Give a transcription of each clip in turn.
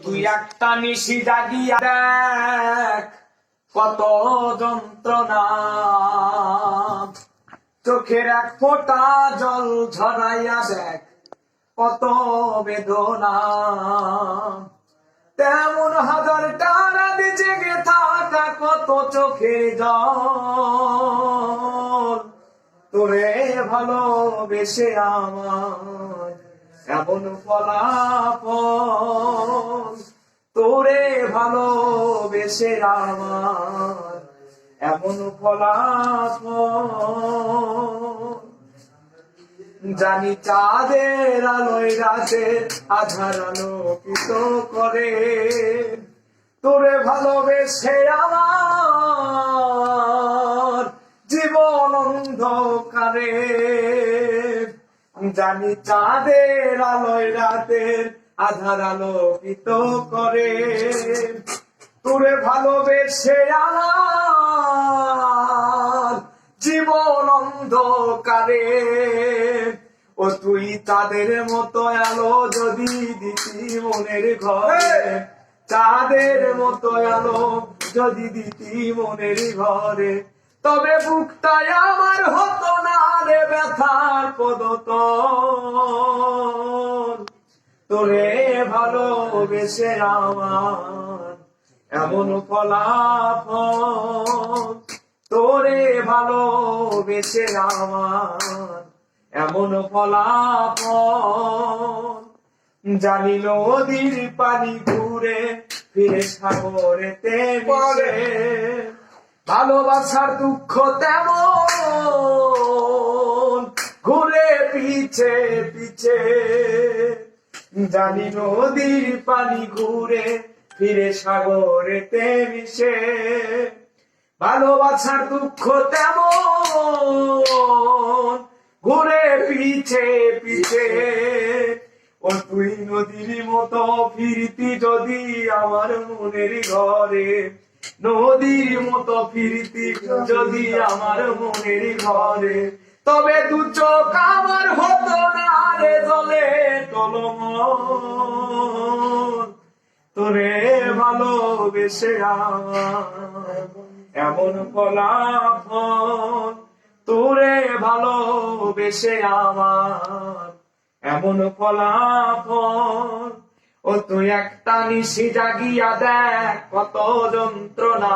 তুই একটা নিশি জাগিয়া দেখ কত যন্ত্রণা, চোখের এক ফোঁটা জল ঝরাইয়া দেখ কত বেদনা। তেমন হাজারটা রাত জেগে থাকা কত চোখের জল, তোরে ভালোবেসে আমার এমন ফলাফল, তোরে ভালোবেসে আমার এমন ফলাফল। জানি চাঁদের আলোয় রাতের আধার আলোকিত করে, তোরে ভালোবেসে আমার জীবন অন্ধকারে। জানি চাঁদের আলোয় রাতের আধার আলোকিত করে, তোরে ভালোবেসে আমার জীবন অন্ধকারে। ও তুই তাদের মতো আলো যদি দিতি মনের ঘরে, চাঁদের মতো আলো যদি দিতি মনের ঘরে, তবে বুকটাই আমার হতো না রে ব্যথার পদতল। তোরে ভালোবেসে আমার এমন ফলাফল, তোরে ভালোবেসে আমার এমন ফলাফল। জানি নদীর পানি ঘুরে ফিরে সাগরেতে মিশে, ভালোবাসার দুঃখ তেমন ঘুরে পিছে পিছে। জানি নদীর পানি ঘুরে ফিরে সাগরেতে মিশে, ভালোবাসার দুঃখ তেমন ঘুরে পিছে পিছে। ও তুই নদীর মতো ফিরতি যদি আমার মনের ঘরে, নদীর মতো ফিরতি যদি আমার মনের ঘরে, তবে দু চোখ আমার হতো না রে জলে টলমল। তোরে ভালোবেসে আমার এমন ফলাফল, তোরে ভালোবেসে আমার এমন ফলাফল। ও তুই একটা নিশি জাগিয়া দেখ কত যন্ত্রণা,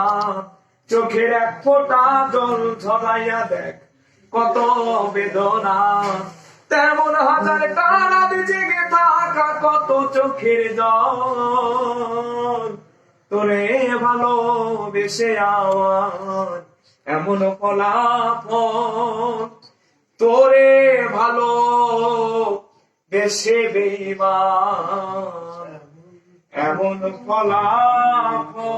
চোখের এক ফোঁটা জল ঝরাইয়া দেখ কত বেদনা। তেমন হাজারটা রাত জেগে থাকা কত চোখের জল, তোরে ভালোবেসে আমার এমন ফলাফল। তোরে ভালোবেসে বেঈমান এমন ফলাফল।